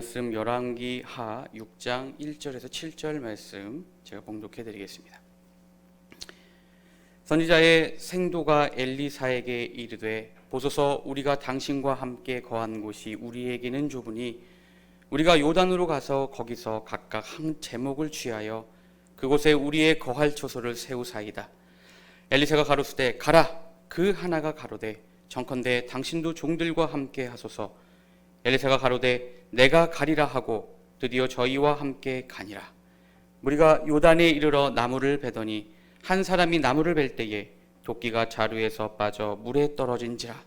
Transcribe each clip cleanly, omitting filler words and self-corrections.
말씀 열왕기 하 6장 1절에서 7절 말씀 제가 봉독해 드리겠습니다. 선지자의 생도가 엘리사에게 이르되 보소서 우리가 당신과 함께 거한 곳이 우리에게는 좁으니 우리가 요단으로 가서 거기서 각각 한 제목을 취하여 그곳에 우리의 거할 처소를 세우사이다. 엘리사가 가로수되 가라. 그 하나가 가로되 정컨대 당신도 종들과 함께 하소서. 엘리사가 가로되 내가 가리라 하고 드디어 저희와 함께 가니라. 우리가 요단에 이르러 나무를 베더니 한 사람이 나무를 벨 때에 도끼가 자루에서 빠져 물에 떨어진지라.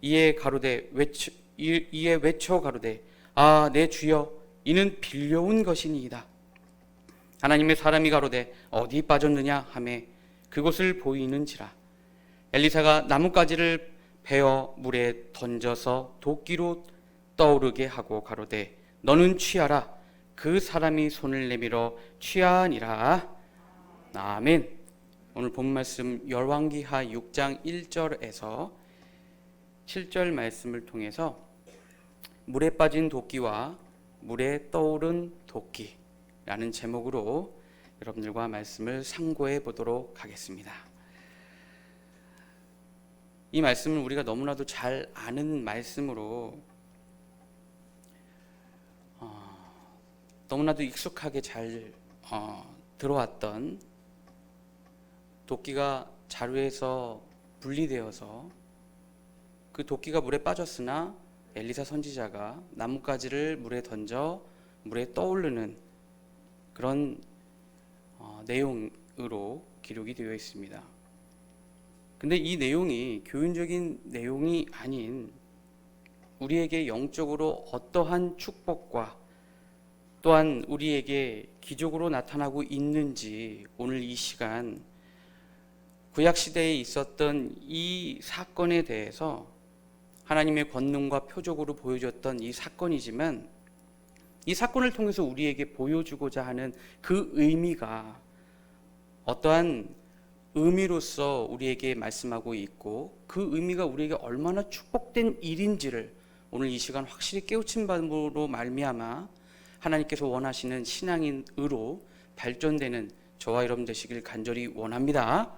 이에 외쳐 가로되 아 내 주여 이는 빌려온 것이니이다. 하나님의 사람이 가로되 어디 빠졌느냐 하매 그곳을 보이는지라. 엘리사가 나뭇가지를 베어 물에 던져서 도끼로 떠오르게 하고 가로되 너는 취하라. 그 사람이 손을 내밀어 취하니라. 아멘. 오늘 본 말씀 열왕기하 6장 1절에서 7절 말씀을 통해서 물에 빠진 도끼와 물에 떠오른 도끼라는 제목으로 여러분들과 말씀을 상고해 보도록 하겠습니다. 이 말씀은 우리가 너무나도 잘 아는 말씀으로 너무나도 익숙하게 잘 들어왔던 도끼가 자루에서 분리되어서 그 도끼가 물에 빠졌으나 엘리사 선지자가 나뭇가지를 물에 던져 물에 떠오르는 그런 내용으로 기록이 되어 있습니다. 근데 이 내용이 교훈적인 내용이 아닌 우리에게 영적으로 어떠한 축복과 또한 우리에게 기적으로 나타나고 있는지 오늘 이 시간 구약시대에 있었던 이 사건에 대해서 하나님의 권능과 표적으로 보여줬던 이 사건이지만 이 사건을 통해서 우리에게 보여주고자 하는 그 의미가 어떠한 의미로서 우리에게 말씀하고 있고 그 의미가 우리에게 얼마나 축복된 일인지를 오늘 이 시간 확실히 깨우친 바로 말미암아 하나님께서 원하시는 신앙인으로 발전되는 저와 여러분 되시길 간절히 원합니다.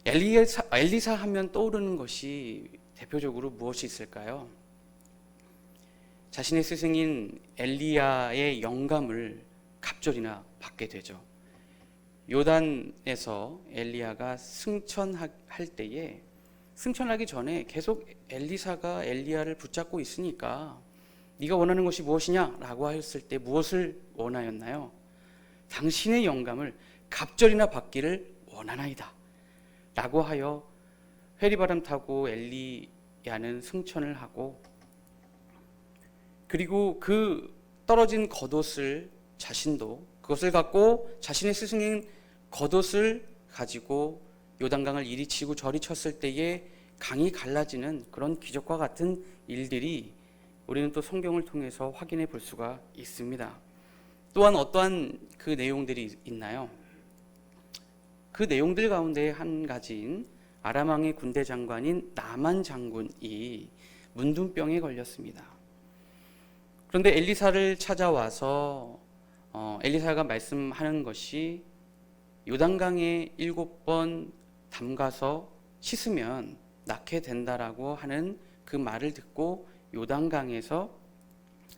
엘리사 하면 떠오르는 것이 대표적으로 무엇이 있을까요? 자신의 스승인 엘리야의 영감을 갑절이나 받게 되죠. 요단에서 엘리야가 승천할 때에 승천하기 전에 계속 엘리사가 엘리야를 붙잡고 있으니까 네가 원하는 것이 무엇이냐라고 했을 때 무엇을 원하였나요? 당신의 영감을 갑절이나 받기를 원하나이다 라고 하여 회리바람 타고 엘리야는 승천을 하고 그리고 그 떨어진 겉옷을 자신도 그것을 갖고 자신의 스승인 겉옷을 가지고 요단강을 이리 치고 저리 쳤을 때에 강이 갈라지는 그런 기적과 같은 일들이 우리는 또 성경을 통해서 확인해 볼 수가 있습니다. 또한 어떠한 그 내용들이 있나요? 그 내용들 가운데 한 가지인 아람 왕의 군대 장관인 나만 장군이 문둥병에 걸렸습니다. 그런데 엘리사를 찾아와서 엘리사가 말씀하는 것이 요단강에 7번 담가서 씻으면 낫게 된다라고 하는 그 말을 듣고 요단강에서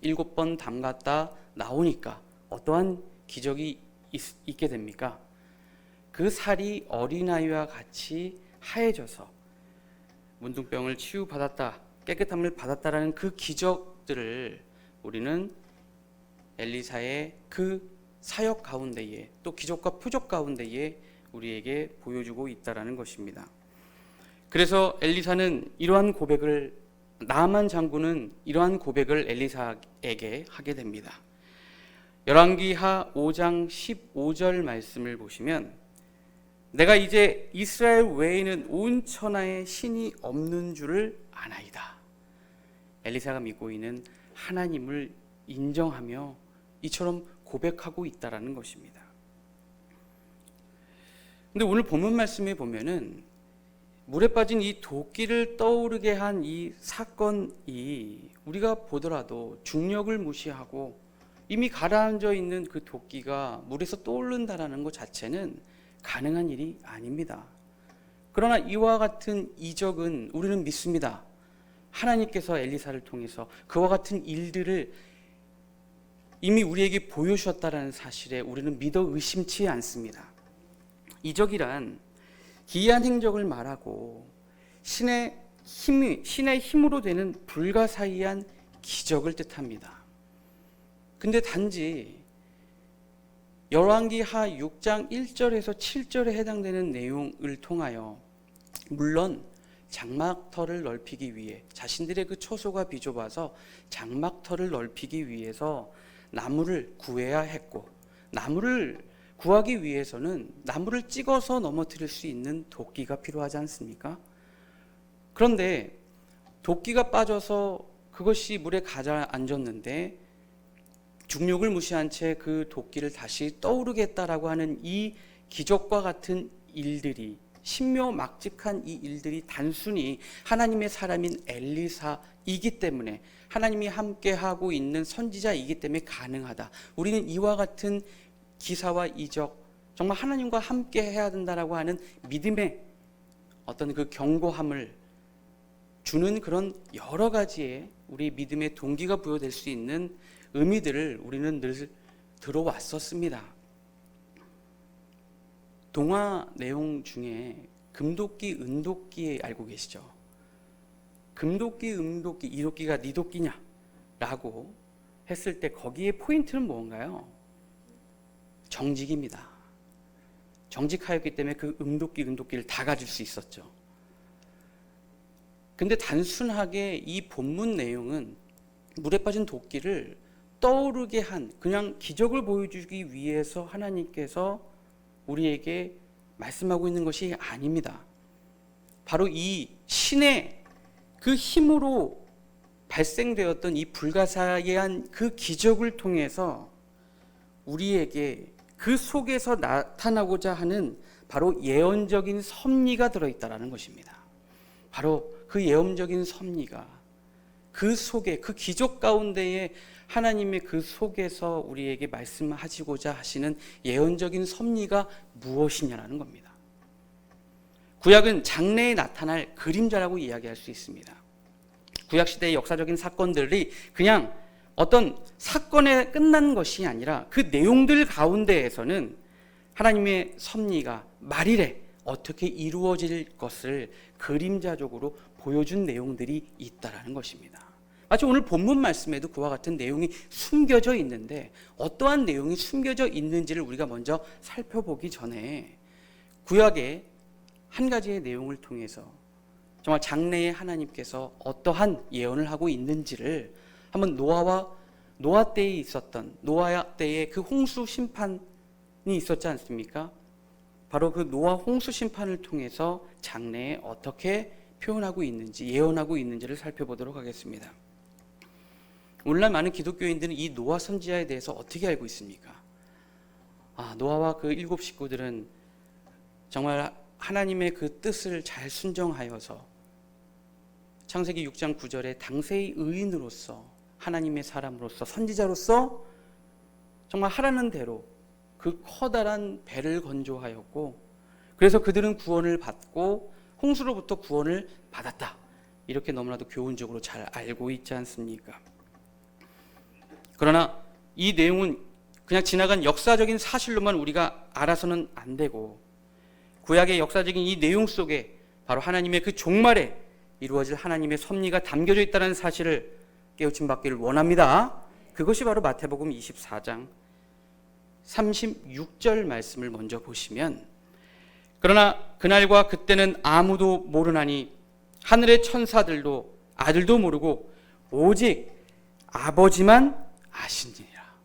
7번 담갔다 나오니까 어떠한 기적이 있게 됩니까? 그 살이 어린아이와 같이 하얘져서 문둥병을 치유받았다, 깨끗함을 받았다라는 그 기적들을 우리는 엘리사의 그 사역 가운데에 또 기적과 표적 가운데에 우리에게 보여주고 있다라는 것입니다. 그래서 엘리사는 이러한 고백을 나만 장군은 이러한 고백을 엘리사에게 하게 됩니다. 열왕기하 5장 15절 말씀을 보시면 내가 이제 이스라엘 외에는 온 천하에 신이 없는 줄을 아나이다. 엘리사가 믿고 있는 하나님을 인정하며 이처럼 고백하고 있다라는 것입니다. 근데 오늘 본문 말씀에 보면은 물에 빠진 이 도끼를 떠오르게 한 이 사건이 우리가 보더라도 중력을 무시하고 이미 가라앉아 있는 그 도끼가 물에서 떠오른다라는 것 자체는 가능한 일이 아닙니다. 그러나 이와 같은 이적은 우리는 믿습니다. 하나님께서 엘리사를 통해서 그와 같은 일들을 이미 우리에게 보여주셨다는 사실에 우리는 믿어 의심치 않습니다. 이적이란 기이한 행적을 말하고 신의 힘으로 되는 불가사의한 기적을 뜻합니다. 근데 단지 열왕기하 6장 1절에서 7절에 해당되는 내용을 통하여 물론 장막터를 넓히기 위해 자신들의 그 처소가 비좁아서 장막터를 넓히기 위해서 나무를 구해야 했고, 나무를 구하기 위해서는 나무를 찍어서 넘어뜨릴 수 있는 도끼가 필요하지 않습니까? 그런데 도끼가 빠져서 그것이 물에 가라앉았는데 중력을 무시한 채 그 도끼를 다시 떠오르겠다라고 하는 이 기적과 같은 일들이, 신묘막직한 이 일들이 단순히 하나님의 사람인 엘리사이기 때문에, 하나님이 함께하고 있는 선지자이기 때문에 가능하다. 우리는 이와 같은 기사와 이적, 정말 하나님과 함께 해야 된다라고 하는 믿음의 어떤 그 견고함을 주는 그런 여러 가지의 우리 믿음의 동기가 부여될 수 있는 의미들을 우리는 늘 들어왔었습니다. 동화 내용 중에 금도끼, 은도끼 알고 계시죠? 금도끼, 은도끼, 이 도끼가 네 도끼냐? 라고 했을 때 거기에 포인트는 뭔가요? 정직입니다. 정직하였기 때문에 그 은도끼, 은도끼를 다 가질 수 있었죠. 근데 단순하게 이 본문 내용은 물에 빠진 도끼를 떠오르게 한, 그냥 기적을 보여주기 위해서 하나님께서 우리에게 말씀하고 있는 것이 아닙니다. 바로 이 신의 그 힘으로 발생되었던 이 불가사의한 그 기적을 통해서 우리에게 그 속에서 나타나고자 하는 바로 예언적인 섭리가 들어있다는 것입니다. 바로 그 예언적인 섭리가 그 속에, 그 기적 가운데에 하나님의 그 속에서 우리에게 말씀하시고자 하시는 예언적인 섭리가 무엇이냐라는 겁니다. 구약은 장래에 나타날 그림자라고 이야기할 수 있습니다. 구약시대의 역사적인 사건들이 그냥 어떤 사건에 끝난 것이 아니라 그 내용들 가운데에서는 하나님의 섭리가 말일에 어떻게 이루어질 것을 그림자적으로 보여준 내용들이 있다라는 것입니다. 마치 오늘 본문 말씀에도 그와 같은 내용이 숨겨져 있는데, 어떠한 내용이 숨겨져 있는지를 우리가 먼저 살펴보기 전에 구약의 한 가지의 내용을 통해서 정말 장래에 하나님께서 어떠한 예언을 하고 있는지를 한번 노아 때에 있었던, 노아 때에 그 홍수 심판이 있었지 않습니까? 바로 그 노아 홍수 심판을 통해서 장래에 어떻게 표현하고 있는지, 예언하고 있는지를 살펴보도록 하겠습니다. 오늘날 많은 기독교인들은 이 노아 선지자에 대해서 어떻게 알고 있습니까? 노아와 그 7 식구들은 정말 하나님의 그 뜻을 잘 순종하여서 창세기 6장 9절에 당세의 의인으로서, 하나님의 사람으로서, 선지자로서 정말 하라는 대로 그 커다란 배를 건조하였고, 그래서 그들은 구원을 받고 홍수로부터 구원을 받았다. 이렇게 너무나도 교훈적으로 잘 알고 있지 않습니까? 그러나 이 내용은 그냥 지나간 역사적인 사실로만 우리가 알아서는 안 되고, 구약의 역사적인 이 내용 속에 바로 하나님의 그 종말에 이루어질 하나님의 섭리가 담겨져 있다는 사실을 깨우침 받기를 원합니다. 그것이 바로 마태복음 24장 36절 말씀을 먼저 보시면, 그러나 그날과 그때는 아무도 모르나니 하늘의 천사들도 아들도 모르고 오직 아버지만 아시니라.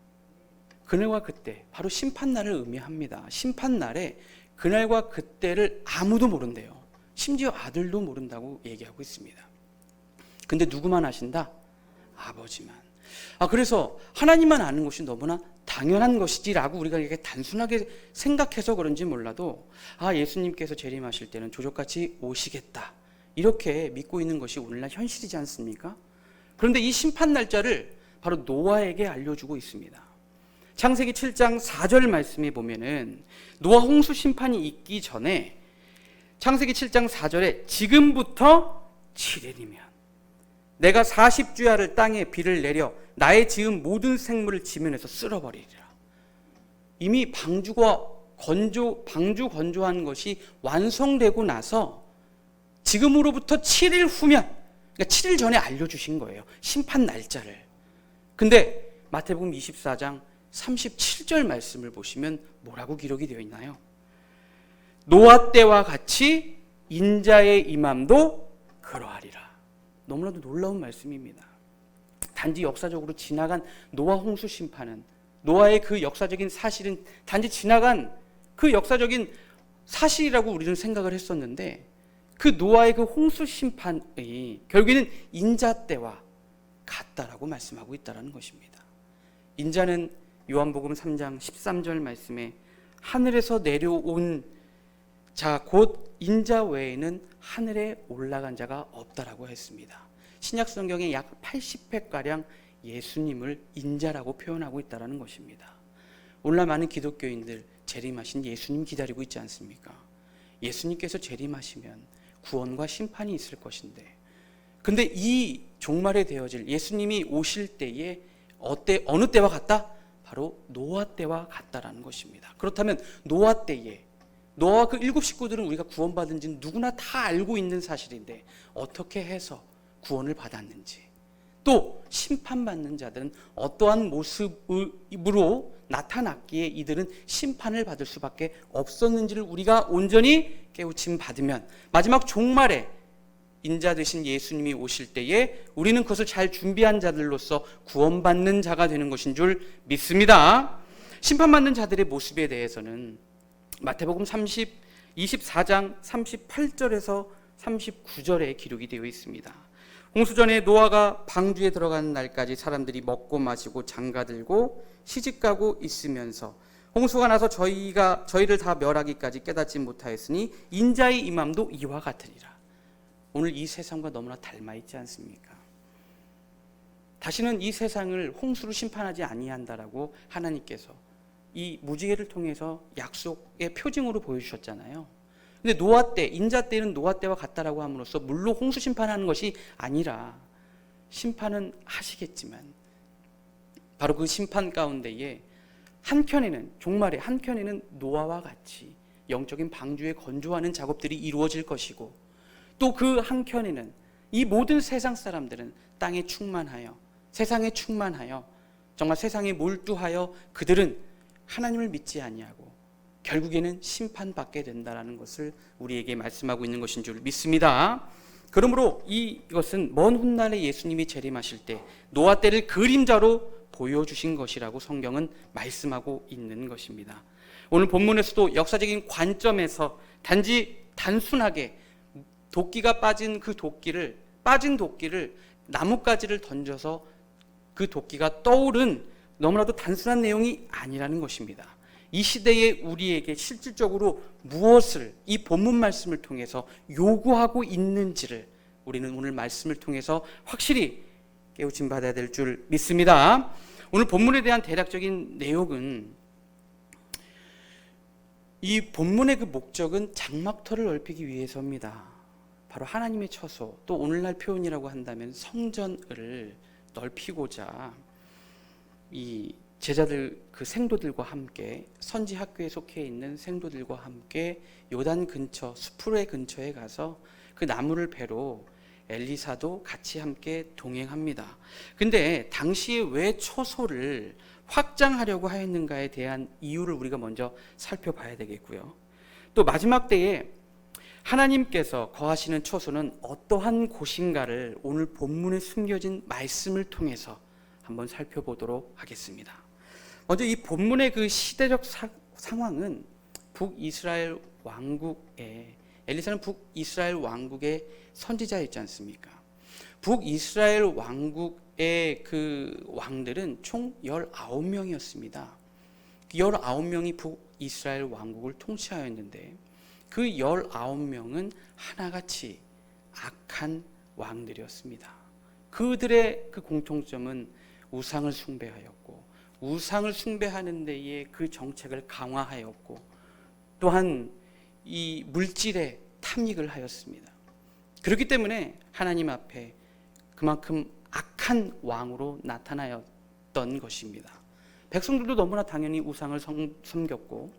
그날과 그때, 바로 심판날을 의미합니다. 심판날에 그날과 그때를 아무도 모른대요. 심지어 아들도 모른다고 얘기하고 있습니다. 근데 누구만 아신다? 아버지만. 그래서 하나님만 아는 것이 너무나 당연한 것이지라고 우리가 이렇게 단순하게 생각해서 그런지 몰라도 예수님께서 재림하실 때는 조족같이 오시겠다, 이렇게 믿고 있는 것이 오늘날 현실이지 않습니까? 그런데 이 심판 날짜를 바로 노아에게 알려주고 있습니다. 창세기 7장 4절 말씀에 보면은 노아 홍수 심판이 있기 전에 창세기 7장 4절에 지금부터 7일이면 내가 40주야를 땅에 비를 내려 나의 지은 모든 생물을 지면에서 쓸어버리리라. 이미 방주 건조한 것이 완성되고 나서 지금으로부터 7일 후면, 그러니까 7일 전에 알려주신 거예요, 심판 날짜를. 근데 마태복음 24장 37절 말씀을 보시면 뭐라고 기록이 되어 있나요? 노아 때와 같이 인자의 임함도 그러하리라. 너무나도 놀라운 말씀입니다. 단지 역사적으로 지나간 노아 홍수 심판은, 노아의 그 역사적인 사실은 단지 지나간 그 역사적인 사실이라고 우리는 생각을 했었는데, 그 노아의 그 홍수 심판이 결국에는 인자 때와 같다라고 말씀하고 있다는 것입니다. 인자는 요한복음 3장 13절 말씀에 하늘에서 내려온 자 곧 인자 외에는 하늘에 올라간 자가 없다라고 했습니다. 신약 성경에 약 80회가량 예수님을 인자라고 표현하고 있다는 것입니다. 오늘날 많은 기독교인들 재림하신 예수님 기다리고 있지 않습니까? 예수님께서 재림하시면 구원과 심판이 있을 것인데, 근데 이 종말에 되어질 예수님이 오실 때에 어느 때와 같다? 바로 노아 때와 같다라는 것입니다. 그렇다면 노아 때에, 노아와 그 7 식구들은 우리가 구원받은지는 누구나 다 알고 있는 사실인데 어떻게 해서 구원을 받았는지, 또 심판받는 자들은 어떠한 모습으로 나타났기에 이들은 심판을 받을 수밖에 없었는지를 우리가 온전히 깨우침 받으면 마지막 종말에 인자 되신 예수님이 오실 때에 우리는 그것을 잘 준비한 자들로서 구원받는 자가 되는 것인 줄 믿습니다. 심판받는 자들의 모습에 대해서는 마태복음 24장 38절에서 39절에 기록이 되어 있습니다. 홍수전에 노아가 방주에 들어가는 날까지 사람들이 먹고 마시고 장가들고 시집가고 있으면서 홍수가 나서 저희를 다 멸하기까지 깨닫지 못하였으니 인자의 임함도 이와 같으리라. 오늘 이 세상과 너무나 닮아 있지 않습니까? 다시는 이 세상을 홍수로 심판하지 아니한다라고 하나님께서 이 무지개를 통해서 약속의 표징으로 보여주셨잖아요. 근데 노아 때, 인자 때는 노아 때와 같다라고 함으로써 물로 홍수 심판하는 것이 아니라 심판은 하시겠지만 바로 그 심판 가운데에 한켠에는, 종말의 한켠에는 노아와 같이 영적인 방주에 건조하는 작업들이 이루어질 것이고, 또 그 한켠에는 이 모든 세상 사람들은 땅에 충만하여, 세상에 충만하여, 정말 세상에 몰두하여 그들은 하나님을 믿지 아니하고 결국에는 심판받게 된다라는 것을 우리에게 말씀하고 있는 것인 줄 믿습니다. 그러므로 이것은 먼 훗날에 예수님이 재림하실 때 노아 때를 그림자로 보여주신 것이라고 성경은 말씀하고 있는 것입니다. 오늘 본문에서도 역사적인 관점에서 단순하게 도끼가 빠진 도끼를 나뭇가지를 던져서 그 도끼가 떠오른 너무나도 단순한 내용이 아니라는 것입니다. 이 시대에 우리에게 실질적으로 무엇을 이 본문 말씀을 통해서 요구하고 있는지를 우리는 오늘 말씀을 통해서 확실히 깨우침 받아야 될 줄 믿습니다. 오늘 본문에 대한 대략적인 내용은, 이 본문의 그 목적은 장막터를 넓히기 위해서입니다. 바로 하나님의 처소, 또 오늘날 표현이라고 한다면 성전을 넓히고자 이 제자들, 그 생도들과 함께, 선지 학교에 속해 있는 생도들과 함께 요단 근처, 수풀의 근처에 가서 그 나무를 베로 엘리사도 같이 함께 동행합니다. 근데 당시에 왜 처소를 확장하려고 하였는가에 대한 이유를 우리가 먼저 살펴봐야 되겠고요. 또 마지막 때에 하나님께서 거하시는 처소는 어떠한 곳인가를 오늘 본문에 숨겨진 말씀을 통해서 한번 살펴보도록 하겠습니다. 먼저 이 본문의 그 시대적 상황은 북이스라엘 왕국의, 엘리사는 북이스라엘 왕국의 선지자였지 않습니까? 북이스라엘 왕국의 그 왕들은 총 19명이었습니다. 19명이 북이스라엘 왕국을 통치하였는데 그 19명은 하나같이 악한 왕들이었습니다. 그들의 그 공통점은 우상을 숭배하였고, 우상을 숭배하는 데에 그 정책을 강화하였고, 또한 이 물질에 탐닉을 하였습니다. 그렇기 때문에 하나님 앞에 그만큼 악한 왕으로 나타나였던 것입니다. 백성들도 너무나 당연히 우상을 섬겼고,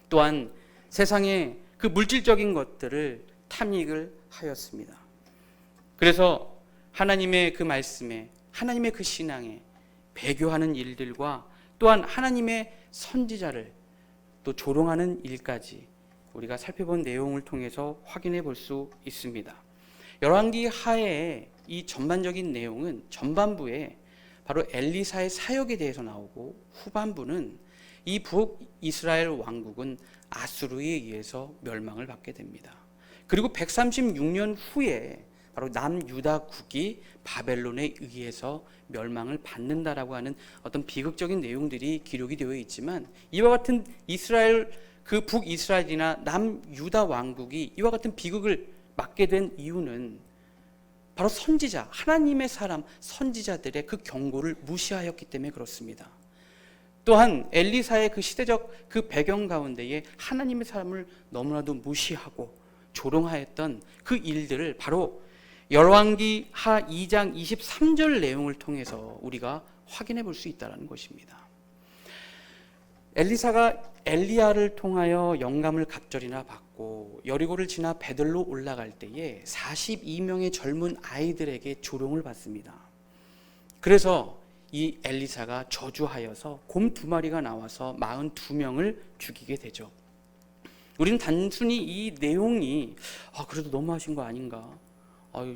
또한 세상의 그 물질적인 것들을 탐닉을 하였습니다. 그래서 하나님의 그 말씀에, 하나님의 그 신앙에 배교하는 일들과 또한 하나님의 선지자를 또 조롱하는 일까지 우리가 살펴본 내용을 통해서 확인해 볼 수 있습니다. 열왕기 하에 이 전반적인 내용은 전반부에 바로 엘리사의 사역에 대해서 나오고, 후반부는 이 북이스라엘 왕국은 아수르에 의해서 멸망을 받게 됩니다. 그리고 136년 후에 바로 남유다국이 바벨론에 의해서 멸망을 받는다라고 하는 어떤 비극적인 내용들이 기록이 되어 있지만, 이와 같은 이스라엘, 그 북이스라엘이나 남유다 왕국이 이와 같은 비극을 맞게 된 이유는 바로 선지자, 하나님의 사람, 선지자들의 그 경고를 무시하였기 때문에 그렇습니다. 또한 엘리사의 그 시대적 그 배경 가운데에 하나님의 사람을 너무나도 무시하고 조롱하였던 그 일들을 바로 열왕기 하 2장 23절 내용을 통해서 우리가 확인해 볼 수 있다는 것입니다. 엘리사가 엘리야를 통하여 영감을 갑절이나 받고 여리고를 지나 베들로 올라갈 때에 42명의 젊은 아이들에게 조롱을 받습니다. 그래서 이 엘리사가 저주하여서 곰 2마리가 나와서 42명을 죽이게 되죠. 우리는 단순히 이 내용이 그래도 너무하신 거 아닌가,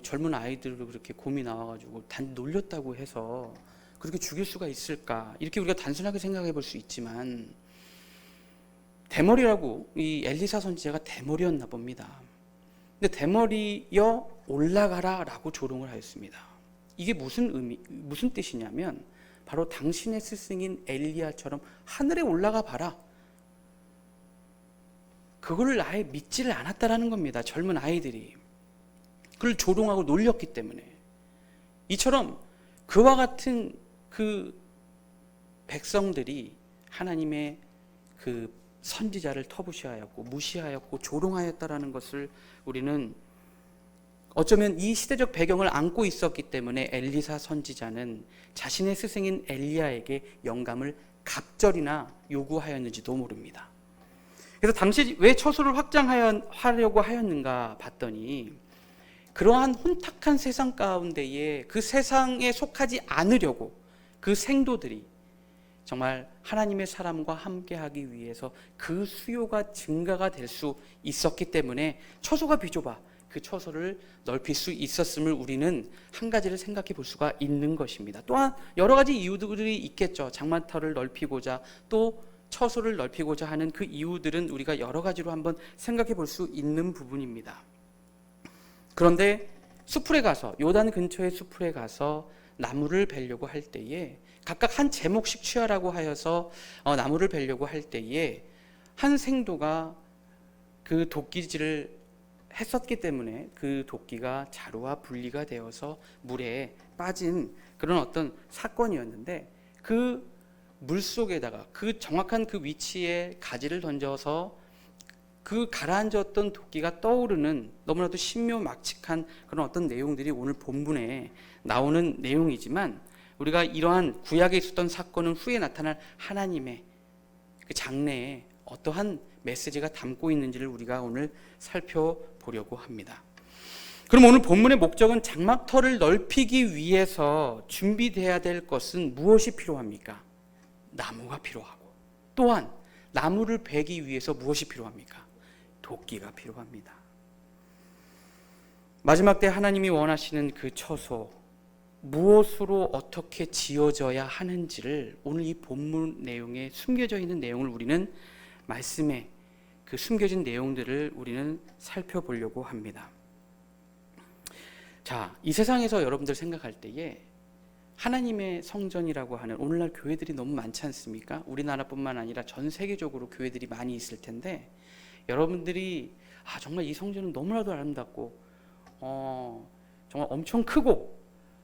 젊은 아이들로 그렇게 곰이 나와가지고 단 놀렸다고 해서 그렇게 죽일 수가 있을까, 이렇게 우리가 단순하게 생각해 볼 수 있지만, 대머리라고, 이 엘리사 선지자가 대머리였나 봅니다. 근데 대머리여 올라가라 라고 조롱을 하였습니다. 이게 무슨 뜻이냐면 바로 당신의 스승인 엘리야처럼 하늘에 올라가 봐라, 그걸 아예 믿지를 않았다라는 겁니다. 젊은 아이들이 그를 조롱하고 놀렸기 때문에. 이처럼 그와 같은 그 백성들이 하나님의 그 선지자를 터부시하였고 무시하였고 조롱하였다라는 것을 우리는 어쩌면 이 시대적 배경을 안고 있었기 때문에 엘리사 선지자는 자신의 스승인 엘리야에게 영감을 갑절이나 요구하였는지도 모릅니다. 그래서 당시 왜 처소를 확장하려고 하였는가 봤더니, 그러한 혼탁한 세상 가운데에 그 세상에 속하지 않으려고 그 생도들이 정말 하나님의 사람과 함께하기 위해서 그 수요가 증가가 될 수 있었기 때문에 처소가 비좁아 그 처소를 넓힐 수 있었음을 우리는 한 가지를 생각해 볼 수가 있는 것입니다. 또한 여러 가지 이유들이 있겠죠. 장마터를 넓히고자, 또 처소를 넓히고자 하는 그 이유들은 우리가 여러 가지로 한번 생각해 볼 수 있는 부분입니다. 그런데 수풀에 가서, 요단 근처의 수풀에 가서 나무를 베려고 할 때에 각각 한 제목씩 취하라고 하여서 나무를 베려고 할 때에 한 생도가 그 도끼질을 했었기 때문에 그 도끼가 자루와 분리가 되어서 물에 빠진 그런 어떤 사건이었는데, 그 물속에다가 그 정확한 그 위치에 가지를 던져서 그 가라앉았던 도끼가 떠오르는 너무나도 신묘막측한 그런 어떤 내용들이 오늘 본문에 나오는 내용이지만, 우리가 이러한 구약에 있었던 사건은 후에 나타날 하나님의 그 장래에 어떠한 메시지가 담고 있는지를 우리가 오늘 살펴보려고 합니다. 그럼 오늘 본문의 목적은 장막터를 넓히기 위해서 준비돼야 될 것은 무엇이 필요합니까? 나무가 필요하고, 또한 나무를 베기 위해서 무엇이 필요합니까? 도끼가 필요합니다. 마지막 때 하나님이 원하시는 그 처소, 무엇으로 어떻게 지어져야 하는지를 오늘 이 본문 내용에 숨겨져 있는 내용을 우리는, 말씀에 그 숨겨진 내용들을 우리는 살펴보려고 합니다. 자, 이 세상에서 여러분들 생각할 때에 하나님의 성전이라고 하는 오늘날 교회들이 너무 많지 않습니까? 우리나라뿐만 아니라 전 세계적으로 교회들이 많이 있을 텐데 여러분들이 정말 이 성전은 너무나도 아름답고 정말 엄청 크고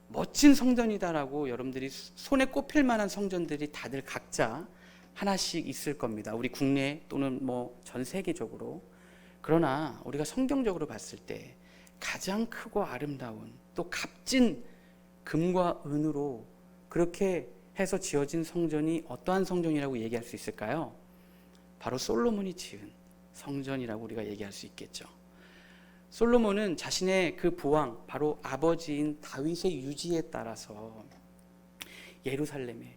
멋진 성전이다라고 여러분들이 손에 꼽힐 만한 성전들이 다들 각자 하나씩 있을 겁니다. 우리 국내 또는 뭐 전 세계적으로. 그러나 우리가 성경적으로 봤을 때 가장 크고 아름다운 또 값진 금과 은으로 그렇게 해서 지어진 성전이 어떠한 성전이라고 얘기할 수 있을까요? 바로 솔로몬이 지은 성전이라고 우리가 얘기할 수 있겠죠. 솔로몬은 자신의 그 부왕 바로 아버지인 다윗의 유지에 따라서 예루살렘에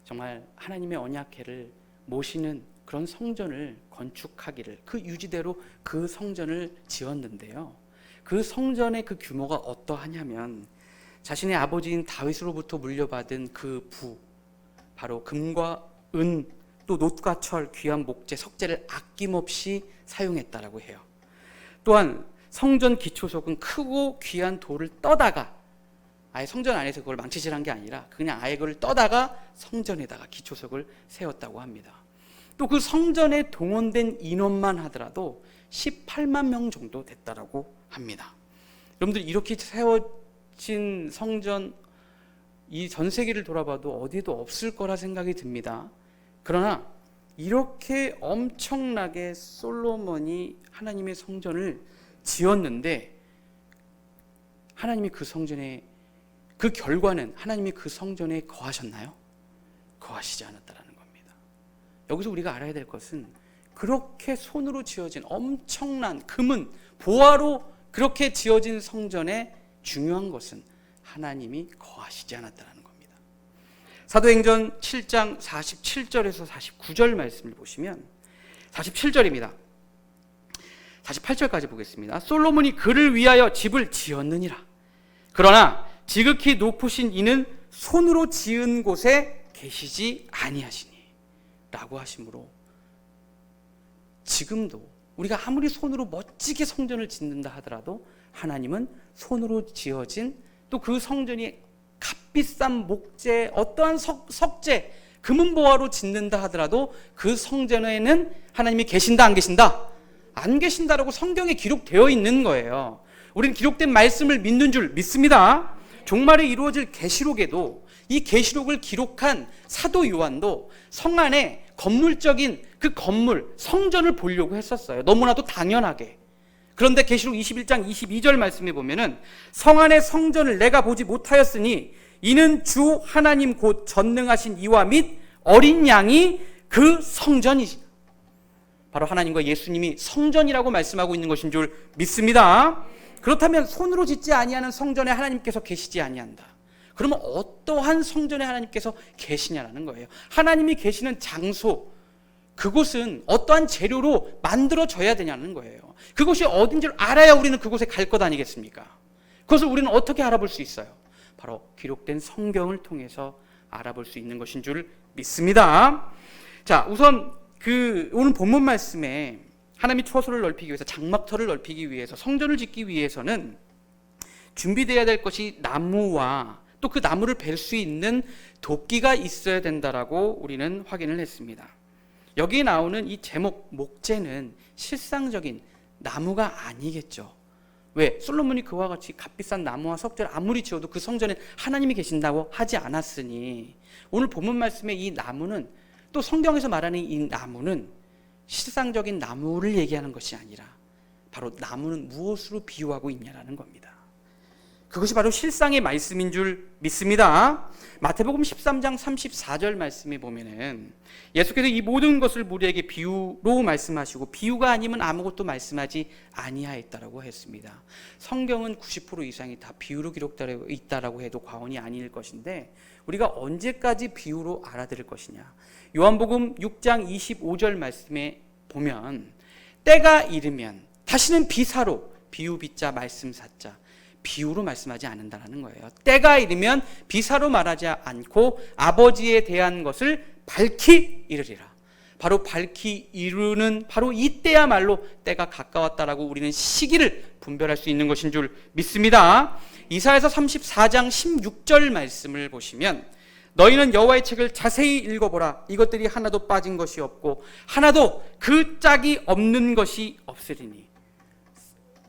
정말 하나님의 언약궤를 모시는 그런 성전을 건축하기를 그 유지대로 그 성전을 지었는데요. 그 성전의 그 규모가 어떠하냐면 자신의 아버지인 다윗으로부터 물려받은 그 부, 바로 금과 은, 또 놋과 철, 귀한 목재, 석재를 아낌없이 사용했다라고 해요. 또한 성전 기초석은 크고 귀한 돌을 떠다가 아예 성전 안에서 그걸 망치질한 게 아니라 그냥 아예 그걸 떠다가 성전에다가 기초석을 세웠다고 합니다. 또 그 성전에 동원된 인원만 하더라도 18만 명 정도 됐다라고 합니다. 여러분들 이렇게 세워진 성전 이 전 세계를 돌아봐도 어디에도 없을 거라 생각이 듭니다. 그러나 이렇게 엄청나게 솔로몬이 하나님의 성전을 지었는데 하나님이 그 성전에 그 결과는 하나님이 그 성전에 거하셨나요? 거하시지 않았다라는 겁니다. 여기서 우리가 알아야 될 것은 그렇게 손으로 지어진 엄청난 금은 보화로 그렇게 지어진 성전에 중요한 것은 하나님이 거하시지 않았다는 겁니다. 사도행전 7장 47절에서 49절 말씀을 보시면 47절입니다. 48절까지 보겠습니다. 솔로몬이 그를 위하여 집을 지었느니라. 그러나 지극히 높으신 이는 손으로 지은 곳에 계시지 아니하시니 라고 하시므로 지금도 우리가 아무리 손으로 멋지게 성전을 짓는다 하더라도 하나님은 손으로 지어진 또 그 성전이 값비싼 목재 어떠한 석재 금은보화로 짓는다 하더라도 그 성전에는 하나님이 계신다 안 계신다? 안 계신다라고 성경에 기록되어 있는 거예요. 우리는 기록된 말씀을 믿는 줄 믿습니다. 종말에 이루어질 계시록에도 이 계시록을 기록한 사도 요한도 성 안에 건물적인 그 건물 성전을 보려고 했었어요. 너무나도 당연하게. 그런데 계시록 21장 22절 말씀에 보면은 성 안의 성전을 내가 보지 못하였으니 이는 주 하나님 곧 전능하신 이와 및 어린 양이 그 성전이지. 바로 하나님과 예수님이 성전이라고 말씀하고 있는 것인 줄 믿습니다. 그렇다면 손으로 짓지 아니하는 성전에 하나님께서 계시지 아니한다. 그러면 어떠한 성전에 하나님께서 계시냐라는 거예요. 하나님이 계시는 장소 그곳은 어떠한 재료로 만들어져야 되냐는 거예요. 그곳이 어딘지를 알아야 우리는 그곳에 갈 것 아니겠습니까? 그것을 우리는 어떻게 알아볼 수 있어요? 바로 기록된 성경을 통해서 알아볼 수 있는 것인 줄 믿습니다. 자, 우선 오늘 본문 말씀에 하나님이 처소를 넓히기 위해서 장막터를 넓히기 위해서 성전을 짓기 위해서는 준비되어야 될 것이 나무와 또 그 나무를 벨 수 있는 도끼가 있어야 된다라고 우리는 확인을 했습니다. 여기에 나오는 이 제목 목재는 실상적인 나무가 아니겠죠. 왜? 솔로몬이 그와 같이 값비싼 나무와 석재를 아무리 지어도 그 성전에 하나님이 계신다고 하지 않았으니 오늘 본문 말씀의 이 나무는 또 성경에서 말하는 이 나무는 실상적인 나무를 얘기하는 것이 아니라 바로 나무는 무엇으로 비유하고 있냐라는 겁니다. 그것이 바로 실상의 말씀인 줄 믿습니다. 마태복음 13장 34절 말씀에 보면은 예수께서 이 모든 것을 우리에게 비유로 말씀하시고 비유가 아니면 아무것도 말씀하지 아니하였다라고 했습니다. 성경은 90% 이상이 다 비유로 기록되어 있다라고 해도 과언이 아닐 것인데 우리가 언제까지 비유로 알아들을 것이냐. 요한복음 6장 25절 말씀에 보면 때가 이르면 다시는 비사로 비유 비자 말씀 사자 비유로 말씀하지 않는다는 거예요. 때가 이르면 비사로 말하지 않고 아버지에 대한 것을 밝히 이르리라. 바로 밝히 이루는 바로 이때야말로 때가 가까웠다라고 우리는 시기를 분별할 수 있는 것인 줄 믿습니다. 이사야서 34장 16절 말씀을 보시면 너희는 여호와의 책을 자세히 읽어보라. 이것들이 하나도 빠진 것이 없고 하나도 그 짝이 없는 것이 없으리니.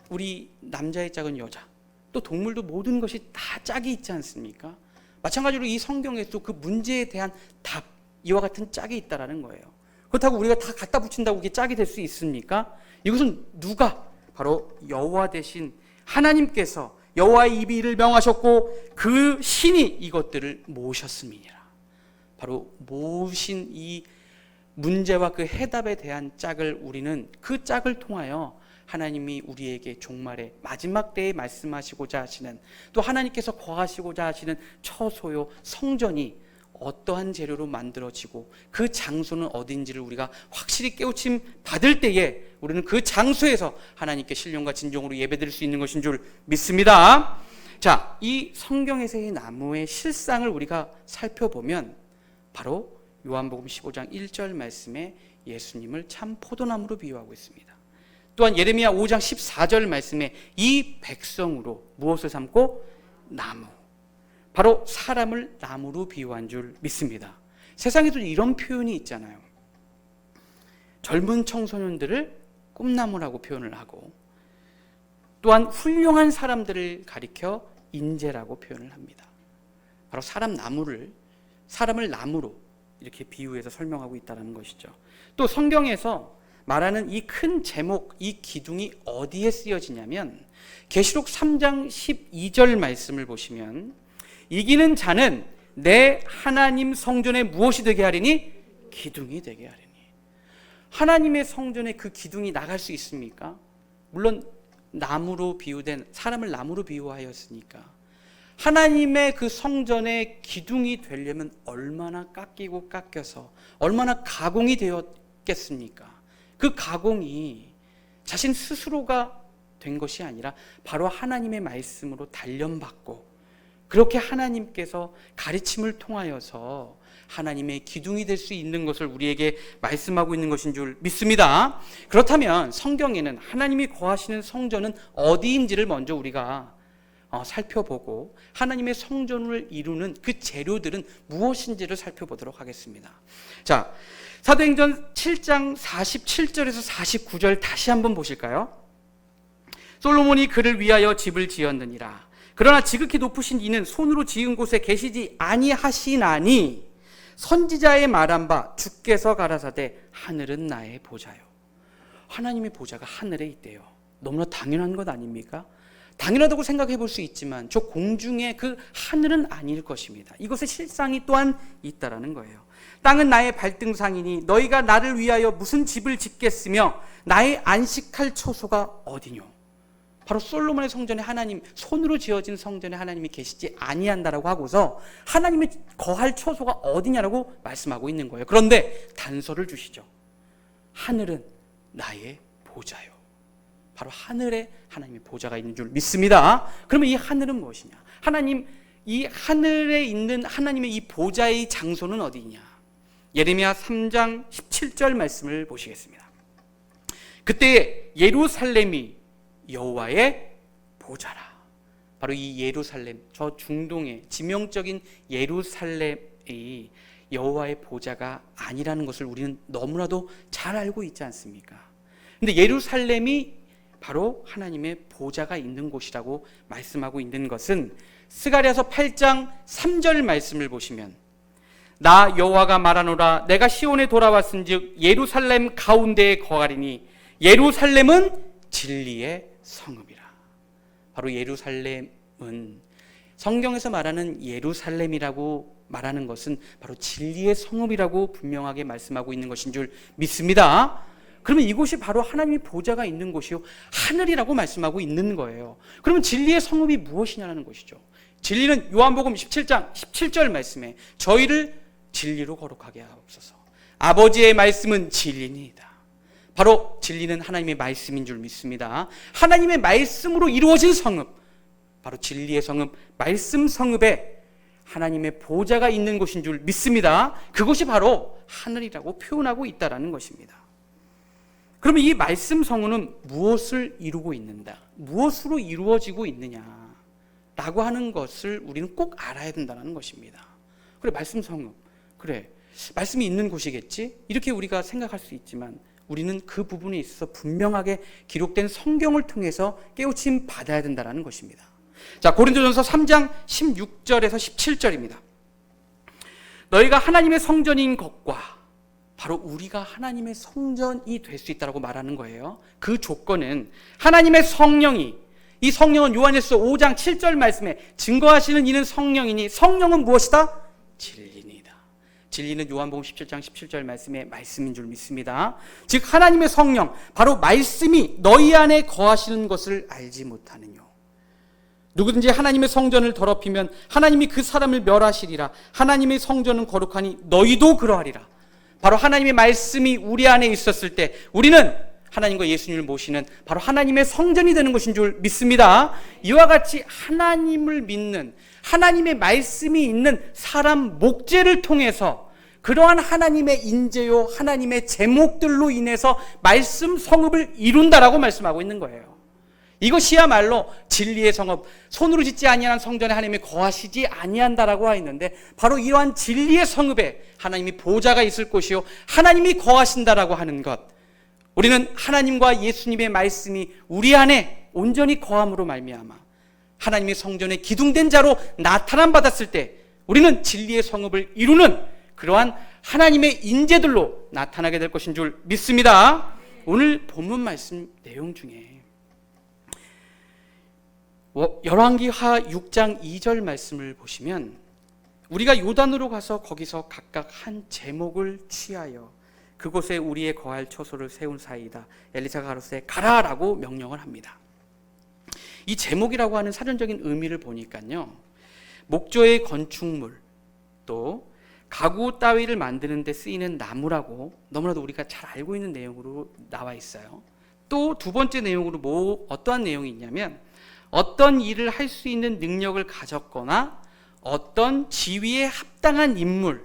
우리 남자의 짝은 여자, 또 동물도 모든 것이 다 짝이 있지 않습니까? 마찬가지로 이 성경에도 그 문제에 대한 답, 이와 같은 짝이 있다라는 거예요. 그렇다고 우리가 다 갖다 붙인다고 이게 짝이 될 수 있습니까? 이것은 누가? 바로 여호와 대신 하나님께서 여호와의 입이 이를 명하셨고 그 신이 이것들을 모으셨음이니라. 바로 모으신 이 문제와 그 해답에 대한 짝을 우리는 그 짝을 통하여 하나님이 우리에게 종말의 마지막 때에 말씀하시고자 하시는, 또 하나님께서 거하시고자 하시는 처소요 성전이 어떠한 재료로 만들어지고 그 장소는 어딘지를 우리가 확실히 깨우침 받을 때에 우리는 그 장소에서 하나님께 신령과 진정으로 예배드릴 수 있는 것인 줄 믿습니다. 자, 이 성경에서의 나무의 실상을 우리가 살펴보면 바로 요한복음 15장 1절 말씀에 예수님을 참 포도나무로 비유하고 있습니다. 또한 예레미야 5장 14절 말씀에 이 백성으로 무엇을 삼고? 나무. 바로 사람을 나무로 비유한 줄 믿습니다. 세상에도 이런 표현이 있잖아요. 젊은 청소년들을 꿈나무라고 표현을 하고, 또한 훌륭한 사람들을 가리켜 인재라고 표현을 합니다. 바로 사람을 나무로 이렇게 비유해서 설명하고 있다는 것이죠. 또 성경에서 말하는 이 큰 제목, 이 기둥이 어디에 쓰여지냐면 계시록 3장 12절 말씀을 보시면 이기는 자는 내 하나님 성전에 무엇이 되게 하리니? 기둥이 되게 하리니. 하나님의 성전에 그 기둥이 나갈 수 있습니까? 물론 나무로 비유된, 사람을 나무로 비유하였으니까 하나님의 그 성전에 기둥이 되려면 얼마나 깎이고 깎여서 얼마나 가공이 되었겠습니까? 그 가공이 자신 스스로가 된 것이 아니라 바로 하나님의 말씀으로 단련받고, 그렇게 하나님께서 가르침을 통하여서 하나님의 기둥이 될 수 있는 것을 우리에게 말씀하고 있는 것인 줄 믿습니다. 그렇다면 성경에는 하나님이 거하시는 성전은 어디인지를 먼저 우리가 살펴보고 하나님의 성전을 이루는 그 재료들은 무엇인지를 살펴보도록 하겠습니다. 자, 사도행전 7장 47절에서 49절 다시 한번 보실까요? 솔로몬이 그를 위하여 집을 지었느니라. 그러나 지극히 높으신 이는 손으로 지은 곳에 계시지 아니하시나니 선지자의 말한 바 주께서 가라사대 하늘은 나의 보좌요. 하나님의 보좌가 하늘에 있대요. 너무나 당연한 것 아닙니까? 당연하다고 생각해 볼 수 있지만 저 공중의 그 하늘은 아닐 것입니다. 이것의 실상이 또한 있다라는 거예요. 땅은 나의 발등상이니 너희가 나를 위하여 무슨 집을 짓겠으며 나의 안식할 처소가 어디뇨? 바로 솔로몬의 성전에 하나님, 손으로 지어진 성전에 하나님이 계시지 아니한다라고 하고서 하나님의 거할 처소가 어디냐라고 말씀하고 있는 거예요. 그런데 단서를 주시죠. 하늘은 나의 보좌요. 바로 하늘에 하나님의 보좌가 있는 줄 믿습니다. 그러면 이 하늘은 무엇이냐? 이 하늘에 있는 하나님의 이 보좌의 장소는 어디냐? 예레미야 3장 17절 말씀을 보시겠습니다. 그때 예루살렘이 여호와의 보좌라. 바로 이 예루살렘, 저 중동의 지명적인 예루살렘이 여호와의 보좌가 아니라는 것을 우리는 너무나도 잘 알고 있지 않습니까? 근데 예루살렘이 바로 하나님의 보좌가 있는 곳이라고 말씀하고 있는 것은 스가랴서 8장 3절 말씀을 보시면 나 여호와가 말하노라 내가 시온에 돌아왔은즉 예루살렘 가운데에 거하리니 예루살렘은 진리의 성읍이라. 바로 예루살렘은 성경에서 말하는 예루살렘이라고 말하는 것은 바로 진리의 성읍이라고 분명하게 말씀하고 있는 것인 줄 믿습니다. 그러면 이곳이 바로 하나님의 보좌가 있는 곳이요 하늘이라고 말씀하고 있는 거예요. 그러면 진리의 성읍이 무엇이냐는 것이죠. 진리는 요한복음 17장 17절 말씀에 저희를 진리로 거룩하게 하옵소서. 아버지의 말씀은 진리니이다. 바로 진리는 하나님의 말씀인 줄 믿습니다. 하나님의 말씀으로 이루어진 성읍, 바로 진리의 성읍, 말씀 성읍에 하나님의 보좌가 있는 곳인 줄 믿습니다. 그것이 바로 하늘이라고 표현하고 있다라는 것입니다. 그러면 이 말씀 성우는 무엇을 이루고 있는가? 무엇으로 이루어지고 있느냐? 라고 하는 것을 우리는 꼭 알아야 된다는 것입니다. 그래, 말씀 성읍. 그래, 말씀이 있는 곳이겠지? 이렇게 우리가 생각할 수 있지만 우리는 그 부분에 있어서 분명하게 기록된 성경을 통해서 깨우침 받아야 된다는 것입니다. 자, 고린도전서 3장 16절에서 17절입니다. 너희가 하나님의 성전인 것과 바로 우리가 하나님의 성전이 될 수 있다고 말하는 거예요. 그 조건은 하나님의 성령이, 이 성령은 요한일서 5장 7절 말씀에 증거하시는 이는 성령이니 성령은 무엇이다? 진리니다. 진리는 요한복음 17장 17절 말씀의 말씀인 줄 믿습니다. 즉 하나님의 성령, 바로 말씀이 너희 안에 거하시는 것을 알지 못하느뇨. 누구든지 하나님의 성전을 더럽히면 하나님이 그 사람을 멸하시리라. 하나님의 성전은 거룩하니 너희도 그러하리라. 바로 하나님의 말씀이 우리 안에 있었을 때 우리는 하나님과 예수님을 모시는 바로 하나님의 성전이 되는 것인 줄 믿습니다. 이와 같이 하나님을 믿는, 하나님의 말씀이 있는 사람 목재를 통해서 그러한 하나님의 인재요, 하나님의 제목들로 인해서 말씀 성읍을 이룬다라고 말씀하고 있는 거예요. 이것이야말로 진리의 성읍, 손으로 짓지 아니한 성전에 하나님이 거하시지 아니한다라고 하어 있는데, 바로 이러한 진리의 성읍에 하나님이 보좌가 있을 곳이요 하나님이 거하신다라고 하는 것, 우리는 하나님과 예수님의 말씀이 우리 안에 온전히 거함으로 말미암아 하나님의 성전에 기둥된 자로 나타남 받았을 때 우리는 진리의 성읍을 이루는 그러한 하나님의 인재들로 나타나게 될 것인 줄 믿습니다. 오늘 본문 말씀 내용 중에 열왕기하 6장 2절 말씀을 보시면 우리가 요단으로 가서 거기서 각각 한 제목을 취하여 그곳에 우리의 거할 처소를 세운 사이이다. 엘리사가 가로되 가라라고 명령을 합니다. 이 제목이라고 하는 사전적인 의미를 보니까요, 목조의 건축물, 또 가구 따위를 만드는 데 쓰이는 나무라고 너무나도 우리가 잘 알고 있는 내용으로 나와 있어요. 또 두 번째 내용으로 어떠한 내용이 있냐면, 어떤 일을 할 수 있는 능력을 가졌거나 어떤 지위에 합당한 인물,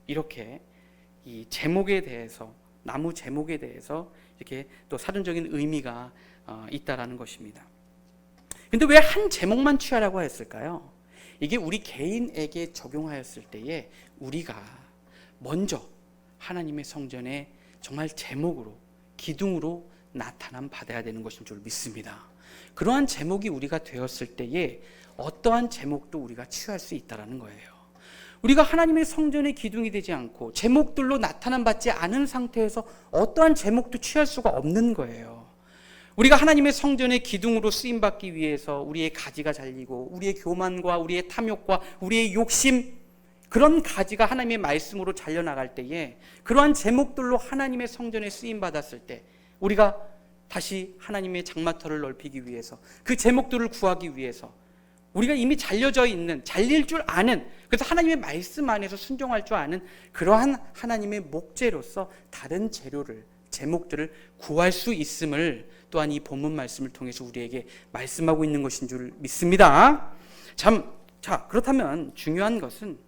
이렇게 이 제목에 대해서, 나무 제목에 대해서 이렇게 또 사전적인 의미가 있다라는 것입니다. 근데 왜 한 제목만 취하라고 했을까요? 이게 우리 개인에게 적용하였을 때에 우리가 먼저 하나님의 성전에 정말 제목으로, 기둥으로 나타남 받아야 되는 것인 줄 믿습니다. 그러한 제목이 우리가 되었을 때에 어떠한 제목도 우리가 취할 수 있다는 거예요. 우리가 하나님의 성전의 기둥이 되지 않고 제목들로 나타남 받지 않은 상태에서 어떠한 제목도 취할 수가 없는 거예요. 우리가 하나님의 성전의 기둥으로 쓰임받기 위해서 우리의 가지가 잘리고 우리의 교만과 우리의 탐욕과 우리의 욕심, 그런 가지가 하나님의 말씀으로 잘려나갈 때에 그러한 제목들로 하나님의 성전에 쓰임받았을 때 우리가 다시 하나님의 장마터를 넓히기 위해서, 그 제목들을 구하기 위해서 우리가 이미 잘려져 있는, 잘릴 줄 아는, 그래서 하나님의 말씀 안에서 순종할 줄 아는 그러한 하나님의 목재로서 다른 재료를, 제목들을 구할 수 있음을 또한 이 본문 말씀을 통해서 우리에게 말씀하고 있는 것인 줄 믿습니다. 자, 그렇다면 중요한 것은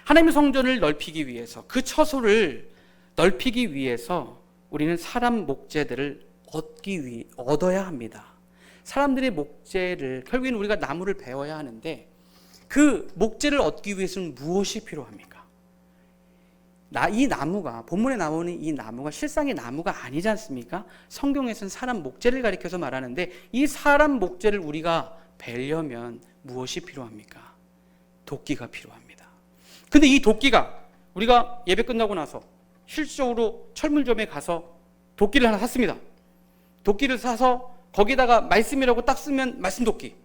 하나님의 성전을 넓히기 위해서, 그 처소를 넓히기 위해서 우리는 사람 목재들을 얻어야 합니다. 사람들의 목재를, 결국에는 우리가 나무를 베어야 하는데 그 목재를 얻기 위해서는 무엇이 필요합니까? 이 나무가, 본문에 나오는 이 나무가 실상의 나무가 아니지 않습니까? 성경에서는 사람 목재를 가리켜서 말하는데 이 사람 목재를 우리가 베려면 무엇이 필요합니까? 도끼가 필요합니다. 근데 이 도끼가, 우리가 예배 끝나고 나서 실질적으로 철물점에 가서 도끼를 하나 샀습니다. 도끼를 사서 거기다가 말씀이라고 딱 쓰면 말씀 도끼.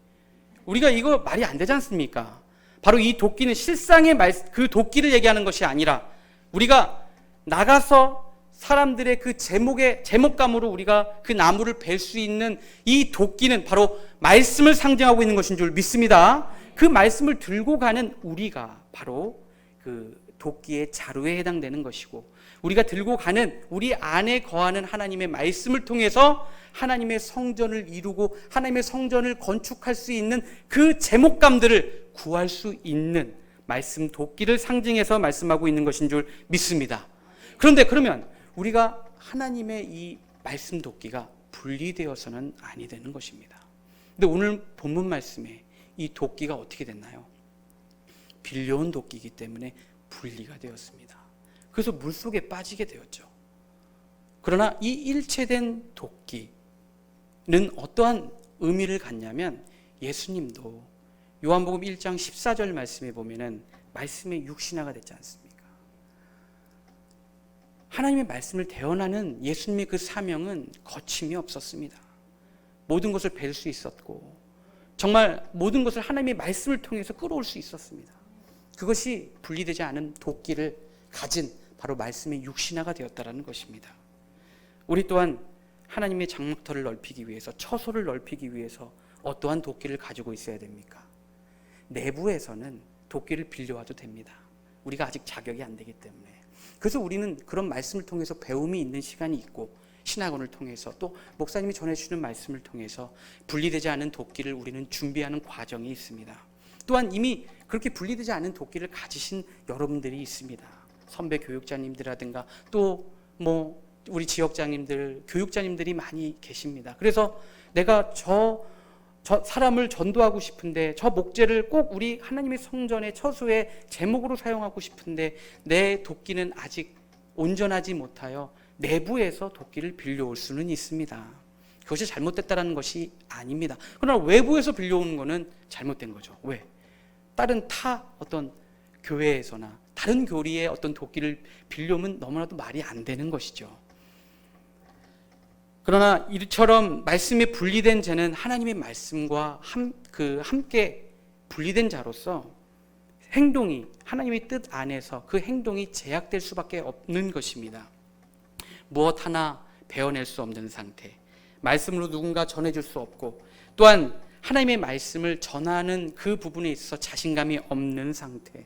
우리가 이거 말이 안 되지 않습니까? 바로 이 도끼는 실상의 그 도끼를 얘기하는 것이 아니라 우리가 나가서 사람들의 그 제목감으로 우리가 그 나무를 벨 수 있는 이 도끼는 바로 말씀을 상징하고 있는 것인 줄 믿습니다. 그 말씀을 들고 가는 우리가 바로 그 도끼의 자루에 해당되는 것이고, 우리가 들고 가는 우리 안에 거하는 하나님의 말씀을 통해서 하나님의 성전을 이루고 하나님의 성전을 건축할 수 있는 그 제목감들을 구할 수 있는 말씀 도끼를 상징해서 말씀하고 있는 것인 줄 믿습니다. 그런데 그러면 우리가 하나님의 이 말씀 도끼가 분리되어서는 아니 되는 것입니다. 근데 오늘 본문 말씀에 이 도끼가 어떻게 됐나요? 빌려온 도끼이기 때문에 분리가 되었습니다. 그래서 물속에 빠지게 되었죠. 그러나 이 일체된 도끼는 어떠한 의미를 갖냐면 예수님도 요한복음 1장 14절 말씀에 보면은 말씀의 육신화가 됐지 않습니까? 하나님의 말씀을 대언하는 예수님의 그 사명은 거침이 없었습니다. 모든 것을 뵐 수 있었고 정말 모든 것을 하나님의 말씀을 통해서 끌어올 수 있었습니다. 그것이 분리되지 않은 도끼를 가진 바로 말씀의 육신화가 되었다는 것입니다. 우리 또한 하나님의 장막터를 넓히기 위해서, 처소를 넓히기 위해서 어떠한 도끼를 가지고 있어야 됩니까? 내부에서는 도끼를 빌려와도 됩니다. 우리가 아직 자격이 안 되기 때문에. 그래서 우리는 그런 말씀을 통해서 배움이 있는 시간이 있고 신학원을 통해서 또 목사님이 전해주시는 말씀을 통해서 분리되지 않은 도끼를 우리는 준비하는 과정이 있습니다. 또한 이미 그렇게 분리되지 않은 도끼를 가지신 여러분들이 있습니다. 선배 교육자님들이라든가 또 우리 지역장님들, 교육자님들이 많이 계십니다. 그래서 내가 저 사람을 전도하고 싶은데 저 목재를 꼭 우리 하나님의 성전의 처소의 제목으로 사용하고 싶은데 내 도끼는 아직 온전하지 못하여 내부에서 도끼를 빌려올 수는 있습니다. 그것이 잘못됐다는 것이 아닙니다. 그러나 외부에서 빌려오는 것은 잘못된 거죠. 왜? 다른 어떤 교회에서나 다른 교리의 어떤 도끼를 빌려오면 너무나도 말이 안 되는 것이죠. 그러나 이처럼 말씀에 분리된 자는 하나님의 말씀과 함께 분리된 자로서 행동이 하나님의 뜻 안에서 그 행동이 제약될 수밖에 없는 것입니다. 무엇 하나 배워낼 수 없는 상태, 말씀으로 누군가 전해줄 수 없고 또한 하나님의 말씀을 전하는 그 부분에 있어서 자신감이 없는 상태,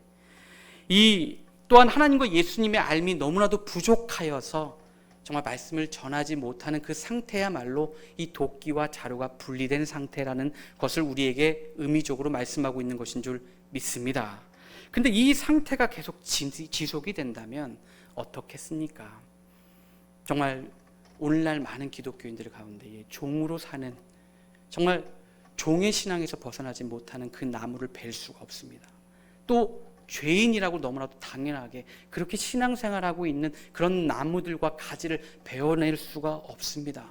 또한 하나님과 예수님의 알미 너무나도 부족하여서 정말 말씀을 전하지 못하는 그 상태야말로 이 도끼와 자루가 분리된 상태라는 것을 우리에게 의미적으로 말씀하고 있는 것인 줄 믿습니다. 근데 이 상태가 계속 지속이 된다면 어떻겠습니까? 정말 오늘날 많은 기독교인들 가운데 종으로 사는, 정말 종의 신앙에서 벗어나지 못하는 그 나무를 벨 수가 없습니다. 또 죄인이라고 너무나도 당연하게 그렇게 신앙생활하고 있는 그런 나무들과 가지를 베어낼 수가 없습니다.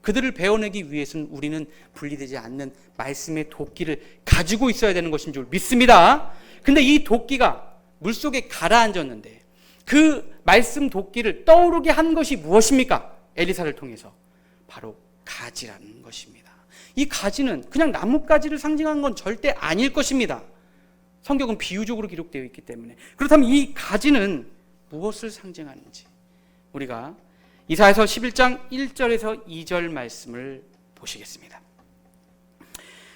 그들을 베어내기 위해서는 우리는 분리되지 않는 말씀의 도끼를 가지고 있어야 되는 것인 줄 믿습니다. 근데 이 도끼가 물속에 가라앉았는데 그 말씀 도끼를 떠오르게 한 것이 무엇입니까? 엘리사를 통해서 바로 가지라는 것입니다. 이 가지는 그냥 나뭇가지를 상징한 건 절대 아닐 것입니다. 성경은 비유적으로 기록되어 있기 때문에. 그렇다면 이 가지는 무엇을 상징하는지 우리가 이사야서 11장 1절에서 2절 말씀을 보시겠습니다.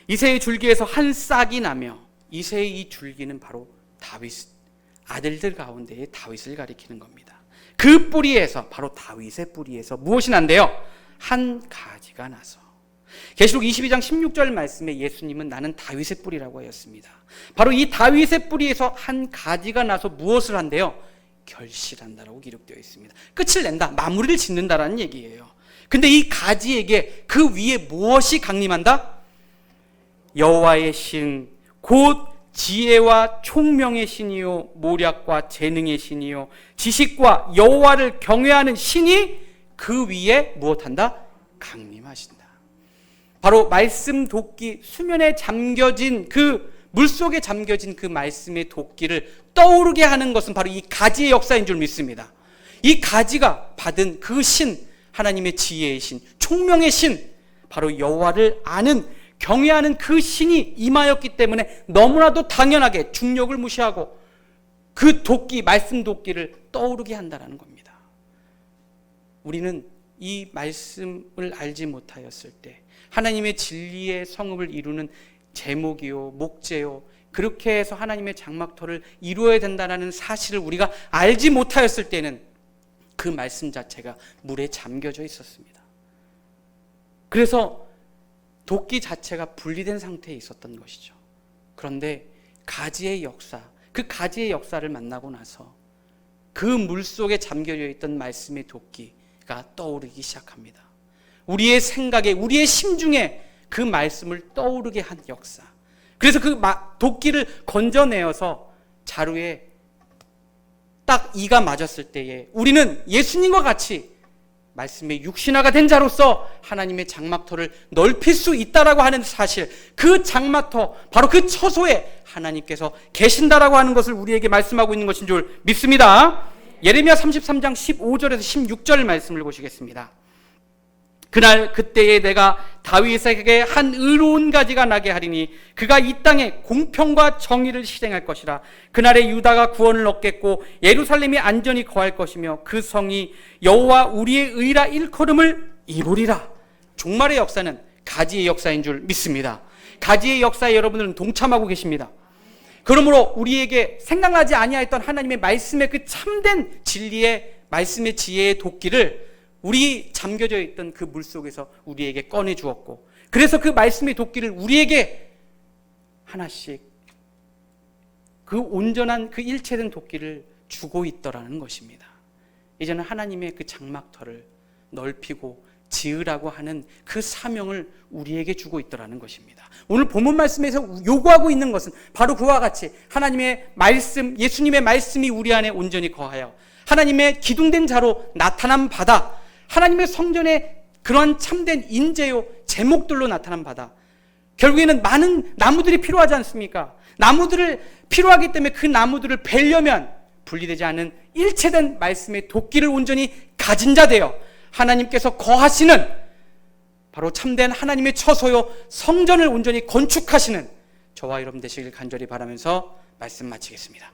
이새의 줄기에서 한 싹이 나며, 이새의 이 줄기는 바로 다윗 아들들 가운데의 다윗을 가리키는 겁니다. 그 뿌리에서, 바로 다윗의 뿌리에서 무엇이 난대요? 한 가지가 나서. 계시록 22장 16절 말씀에 예수님은 나는 다윗의 뿌리라고 하였습니다. 바로 이 다윗의 뿌리에서 한 가지가 나서 무엇을 한대요? 결실한다라고 기록되어 있습니다. 끝을 낸다, 마무리를 짓는다라는 얘기예요. 근데 이 가지에게 그 위에 무엇이 강림한다? 여호와의 신, 곧 지혜와 총명의 신이요 모략과 재능의 신이요 지식과 여호와를 경외하는 신이 그 위에 무엇한다? 강림하신다. 바로 말씀 도끼, 수면에 잠겨진 그 물속에 잠겨진 그 말씀의 도끼를 떠오르게 하는 것은 바로 이 가지의 역사인 줄 믿습니다. 이 가지가 받은 그 신, 하나님의 지혜의 신, 총명의 신, 바로 여호와를 아는, 경외하는 그 신이 임하였기 때문에 너무나도 당연하게 중력을 무시하고 그 도끼, 말씀 도끼를 떠오르게 한다는 겁니다. 우리는 이 말씀을 알지 못하였을 때 하나님의 진리의 성읍을 이루는 제목이요, 목재요, 그렇게 해서 하나님의 장막터를 이루어야 된다는 사실을 우리가 알지 못하였을 때는 그 말씀 자체가 물에 잠겨져 있었습니다. 그래서 도끼 자체가 분리된 상태에 있었던 것이죠. 그런데 가지의 역사, 그 가지의 역사를 만나고 나서 그 물속에 잠겨져 있던 말씀의 도끼가 떠오르기 시작합니다. 우리의 생각에, 우리의 심중에 그 말씀을 떠오르게 한 역사. 그래서 그 도끼를 건져내어서 자루에 딱 이가 맞았을 때에 우리는 예수님과 같이 말씀의 육신화가 된 자로서 하나님의 장막터를 넓힐 수 있다라고 하는 사실, 그 장막터, 바로 그 처소에 하나님께서 계신다라고 하는 것을 우리에게 말씀하고 있는 것인 줄 믿습니다. 예레미야 33장 15절에서 16절 말씀을 보시겠습니다. 그날 그때에 내가 다윗에게 한 의로운 가지가 나게 하리니 그가 이 땅에 공평과 정의를 실행할 것이라. 그날에 유다가 구원을 얻겠고 예루살렘이 안전히 거할 것이며 그 성이 여호와 우리의 의라 일컬음을 이루리라. 종말의 역사는 가지의 역사인 줄 믿습니다. 가지의 역사에 여러분들은 동참하고 계십니다. 그러므로 우리에게 생각나지 아니하였던 하나님의 말씀의 그 참된 진리의 말씀의 지혜의 도끼를 우리 잠겨져 있던 그 물속에서 우리에게 꺼내 주었고, 그래서 그 말씀의 도끼를 우리에게 하나씩 그 온전한 그 일체된 도끼를 주고 있더라는 것입니다. 이제는 하나님의 그 장막터를 넓히고 지으라고 하는 그 사명을 우리에게 주고 있더라는 것입니다. 오늘 본문 말씀에서 요구하고 있는 것은 바로 그와 같이 하나님의 말씀, 예수님의 말씀이 우리 안에 온전히 거하여 하나님의 기둥된 자로 나타난 바다, 하나님의 성전에 그러한 참된 인재요 제목들로 나타난 바다. 결국에는 많은 나무들이 필요하지 않습니까? 나무들을 필요하기 때문에 그 나무들을 베려면 분리되지 않은 일체된 말씀의 도끼를 온전히 가진 자 되어 하나님께서 거하시는 바로 참된 하나님의 처소요 성전을 온전히 건축하시는 저와 여러분 되시길 간절히 바라면서 말씀 마치겠습니다.